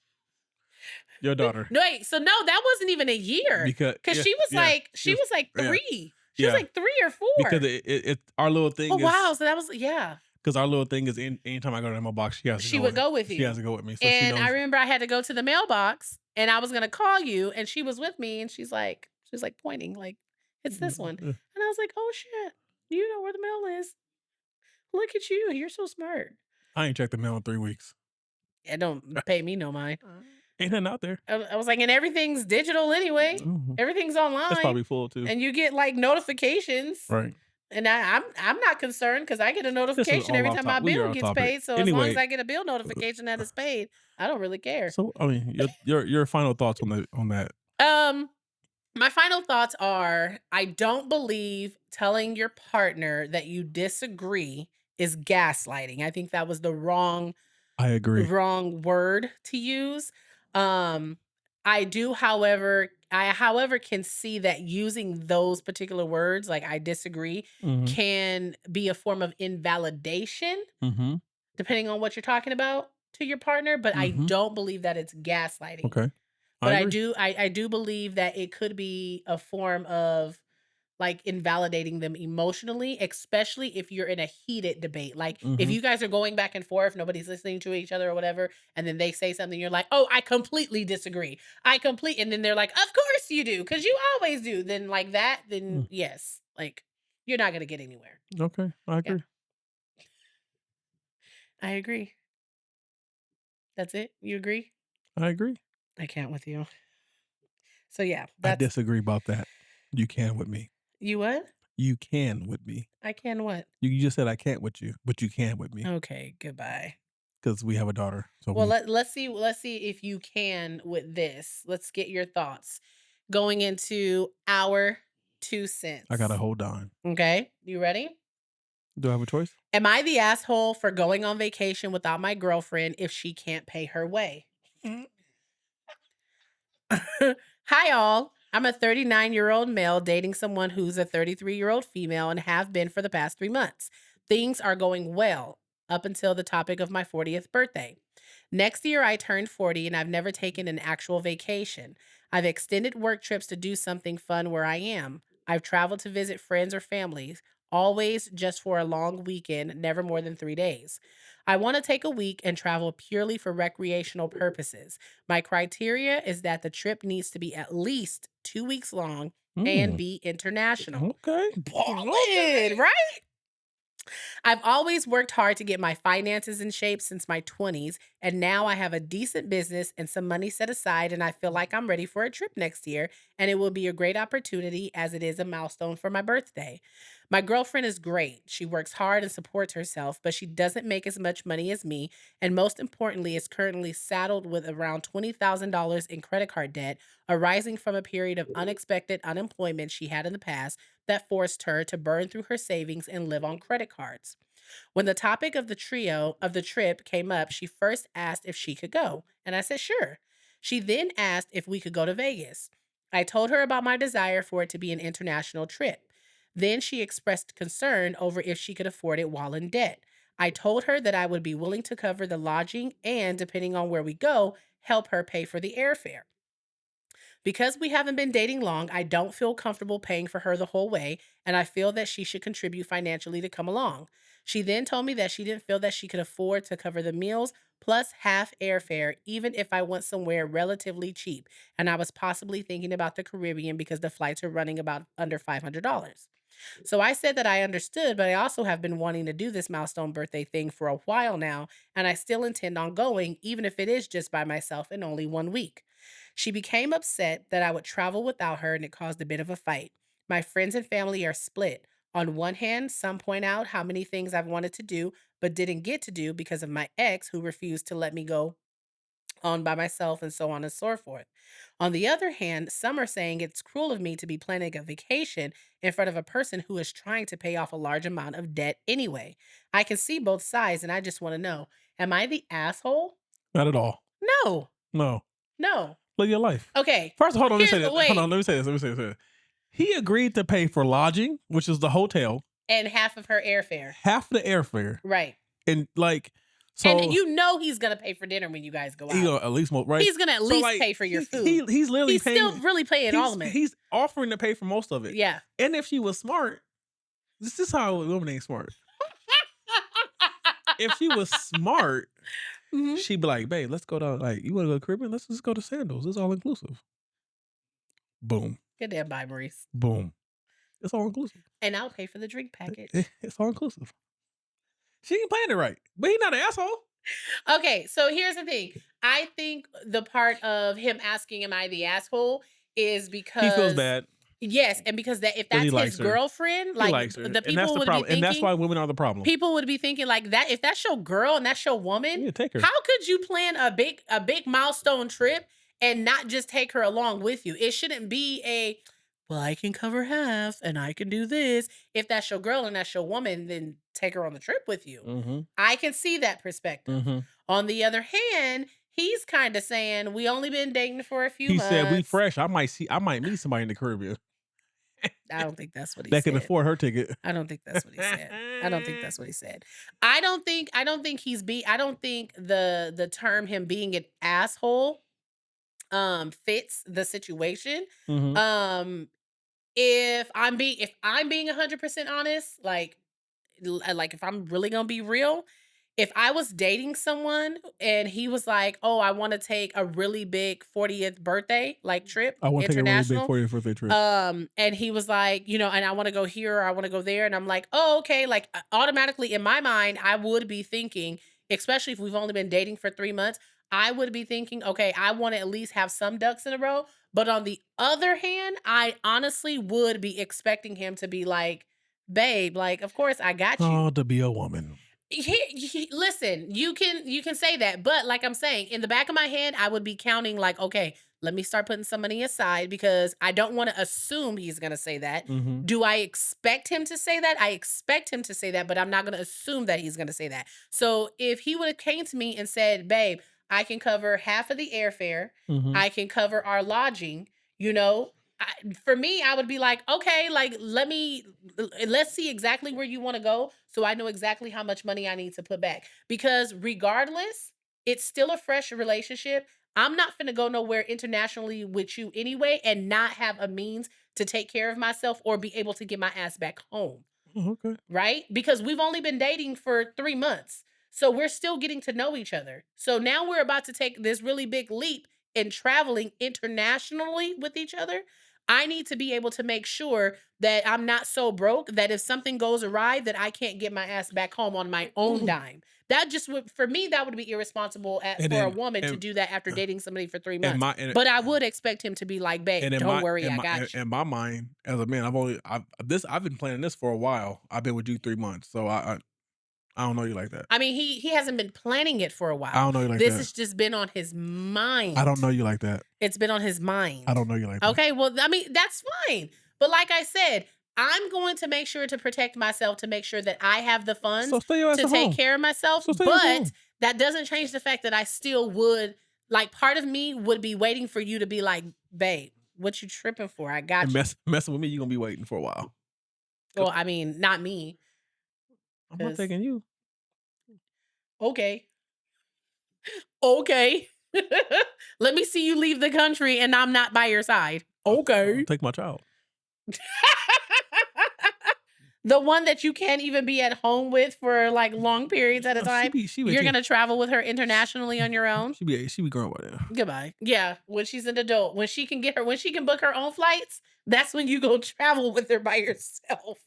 Your daughter. No, wait, so no, that wasn't even a year. Because yeah, she was yeah, like, she was like yeah. 3. She was Yeah. like 3 or 4. Because it our little thing Oh is. wow, so that was yeah. Because our little thing is anytime I go to the mailbox, she has to She go would go with She you. has to go with me. So And she knows. I remember I had to go to the mailbox and I was gonna call you and she was with me and she's like pointing, like, it's this one. Yeah. And I was like, oh shit, you know where the mail is. Look at you, you're so smart. I ain't checked the mail in 3 weeks. It don't pay me no mind. Ain't nothing out there. I was like, and everything's digital anyway. Mhm. Everything's online. It's probably full too. And you get like notifications. Right. And I'm not concerned because I get a notification all every off time my top- we are bill off gets topic. paid. So as long Anyway. as I get a bill notification that it's paid, I don't really care. So I mean, your final thoughts on that. My final thoughts are I don't believe telling your partner that you disagree is gaslighting. I think that was the wrong I agree. word to use. I do, however, can see that using those particular words, like I disagree, Mm-hmm. can be a form of invalidation, Mm-hmm. depending on what you're talking about to your partner. But I Mhm. don't believe that it's gaslighting. Okay. But I agree. do believe that it could be a form of like invalidating them emotionally, especially if you're in a heated debate. Like if Mhm. you guys are going back and forth, nobody's listening to each other or whatever, and then they say something, you're like, oh, I completely disagree. And then they're like, of course you do, because you always do. Then like that, then yes, like you're not gonna get anywhere. Okay. I agree. I agree. That's it? You agree? I agree. I can't with you. So, yeah, I that's disagree about that. You can with me. you what? You can with me. I can what? You just said I can't with you, but you can with me Okay, goodbye. because we have a daughter. So Well, we. let's see if you can with this. Let's get your thoughts going into our 2 I gotta cents. hold on. Okay? You ready? Do I have a choice? Am I the asshole for going on vacation without my girlfriend if she can't pay her way? Hi, all. I'm a 39-year-old male dating someone who's a 33-year-old female and have been for the past 3 months. Things are going well up until the topic of my 40th birthday. Next year, I turned 40 and I've never taken an actual vacation. I've extended work trips to do something fun where I am. I've traveled to visit friends or families, always just for a long weekend, never more than 3 days. I want to take a week and travel purely for recreational purposes. My criteria is that the trip needs to be at least 2 weeks long and Mm, be international. okay. Ballin', right? I've always worked hard to get my finances in shape since my 20s, and now I have a decent business and some money set aside, and I feel like I'm ready for a trip next year, and it will be a great opportunity as it is a milestone for my birthday. My girlfriend is great. She works hard and supports herself, but she doesn't make as much money as me, and most importantly, is currently saddled with around $20,000 in credit card debt arising from a period of unexpected unemployment she had in the past that forced her to burn through her savings and live on credit cards. When the topic of the trip came up, she first asked if she could go, and I said sure. She then asked if we could go to Vegas. I told her about my desire for it to be an international trip. Then she expressed concern over if she could afford it while in debt. I told her that I would be willing to cover the lodging and, depending on where we go, help her pay for the airfare. Because we haven't been dating long, I don't feel comfortable paying for her the whole way, and I feel that she should contribute financially to come along. She then told me that she didn't feel that she could afford to cover the meals plus half airfare, even if I went somewhere relatively cheap, and I was possibly thinking about the Caribbean because the flights are running about under $500. So I said that I understood, but I also have been wanting to do this milestone birthday thing for a while now, and I still intend on going, even if it is just by myself in only 1 week. She became upset that I would travel without her, and it caused a bit of a fight. My friends and family are split. On one hand, some point out how many things I've wanted to do, but didn't get to do because of my ex who refused to let me go on by myself and so on and so forth. On the other hand, some are saying it's cruel of me to be planning a vacation in front of a person who is trying to pay off a large amount of debt anyway. I can see both sides and I just want to know, am I the asshole? Not at all. No, No. no. Live your life. Okay. First, hold on. Let me say Here's this. the Hold wait. on. Let me say this. Let me say this. He agreed to pay for lodging, which is the hotel, And half of her airfare. half the airfare, Right. and like And so. you know he's gonna pay for dinner when you guys go He out. gonna at least more right. He's gonna at So least like pay for your food. he's literally He's paying. still really paying all of it. He's offering to pay for most of it. Yeah. And if she was smart, this is how women ain't smart. If she was smart, Mhm. she'd be like, "Babe, let's go to like you want to go to the Caribbean? Let's just go to Sandals. It's all inclusive." Boom, Good damn bye, Maurice. boom. It's all inclusive. And I'll pay for the drink package. It's all inclusive. She ain't playing it right, but he not an asshole. Okay, so here's the thing. I think the part of him asking, "Am I the asshole?" is He feels because bad yes, and because that if because he that's his likes her. girlfriend, He like likes her, the and that's people the would be problem. And that's thinking, why women are the problem. people would be thinking like that. If that's your girl and that's your woman, Yeah, take her. how could you plan a big milestone trip and not just take her along with you? It shouldn't be a well, I can cover half and I can do this. If that's your girl and that's your woman, then take her on the trip with you. Mm-hmm. I can see that perspective. Mm-hmm. On the other hand, he's kind of saying we only been dating for a few He months. said, "We fresh. I might meet somebody in the Caribbean I don't think that's what he that can said. afford her ticket." I don't think that's what he said. I don't think that's what he said. I don't think the term him being an asshole fits the situation. Mm-hmm. Um if I'm being 100% honest, like if I'm really going to be real, if I was dating someone and he was like, "Oh, I want to take a really big 40th birthday like trip, I want to take a really big international." 40th birthday trip. And he was like, and I want to go here or I want to go there. And I'm like, oh, okay. Like automatically in my mind, I would be thinking, especially if we've only been dating for 3 months, I would be thinking, okay, I want to at least have some ducks in a row. But on the other hand, I honestly would be expecting him to be like, babe, like, of course I got Oh, you. to be a woman. Listen, you can say that, but like I'm saying, in the back of my head, I would be counting like, okay, let me start putting some money aside because I don't want to assume he's going to say that. Mhm. Do I expect him to say that? I expect him to say that, but I'm not going to assume that he's going to say that. So if he would have came to me and said, "Babe, I can cover half of the airfare. Mhm. I can cover our lodging," you know, for me, I would be like, okay, like let's see exactly where you want to go, so I know exactly how much money I need to put back. Because regardless, it's still a fresh relationship. I'm not finna go nowhere internationally with you anyway, and not have a means to take care of myself or be able to get my ass back home. Oh, okay. Right? Because we've only been dating for 3 months. So we're still getting to know each other. So now we're about to take this really big leap in traveling internationally with each other. I need to be able to make sure that I'm not so broke that if something goes awry that I can't get my ass back home on my own dime. That just would, for me, that would be irresponsible And for a then woman to and do that after dating somebody for 3 in months. my and But I would expect him to be like, and "Babe, in don't my worry, in I my got you." in my mind as a man, I've been planning this for a while. I've been with you 3 months, so I don't know you like that. I mean, he hasn't been planning it for a I while. don't know you like This that. has just been on his I don't mind. know you like that. It's been on his I mind. don't know you like that. Okay, well, I mean, that's fine. But like I said, I'm going to make sure to protect myself to make sure that I have the So funds stay your ass to at take home. care of myself. So stay your ass at But home. that doesn't change the fact that I still would, like, part of me would be waiting for you to be like, babe, what you tripping for? I And got you. messing with me, you're gonna be waiting for a while. Well, I mean, not me. I'm not Because, taking you. okay. Okay. Let me see you leave the country and I'm not by your side. I'll Okay. take my child. The one that you can't even be at home with for like long periods at a No, she time. be she be You're she, going to travel with her internationally on your own. she be grown by then. Goodbye. Yeah. When she's an adult, when she can when she can book her own flights, that's when you go travel with her by yourself.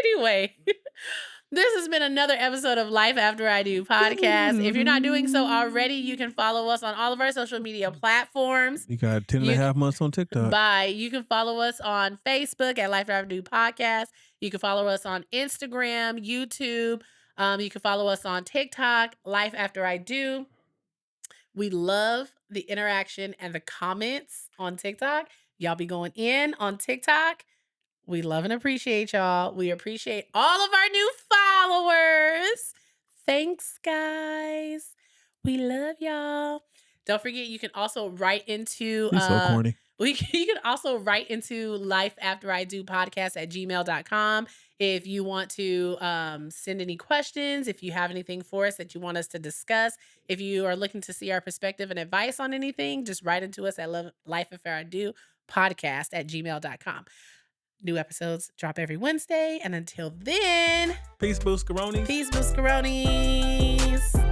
Anyway, this has been another episode of Life After I Do podcast. If you're not doing so already, you can follow us on all of our social media platforms. You got 10 and a You half months on TikTok. Bye. You can follow us on Facebook at Life After I Do podcast. You can follow us on Instagram, YouTube. You can follow us on TikTok, Life After I Do. We love the interaction and the comments on TikTok. Y'all be going in on TikTok. We love and appreciate y'all. We appreciate all of our new followers. Thanks, guys. We love y'all. Don't forget, you can also write into He's so corny. you can also write into life after I do podcast at gmail.com if you want to send any questions, if you have anything for us that you want us to discuss, if you are looking to see our perspective and advice on anything, just write into us at life after I do podcast at gmail.com. New episodes drop every Wednesday. And until then, Peace, Booscaronis. peace, Booscaronis.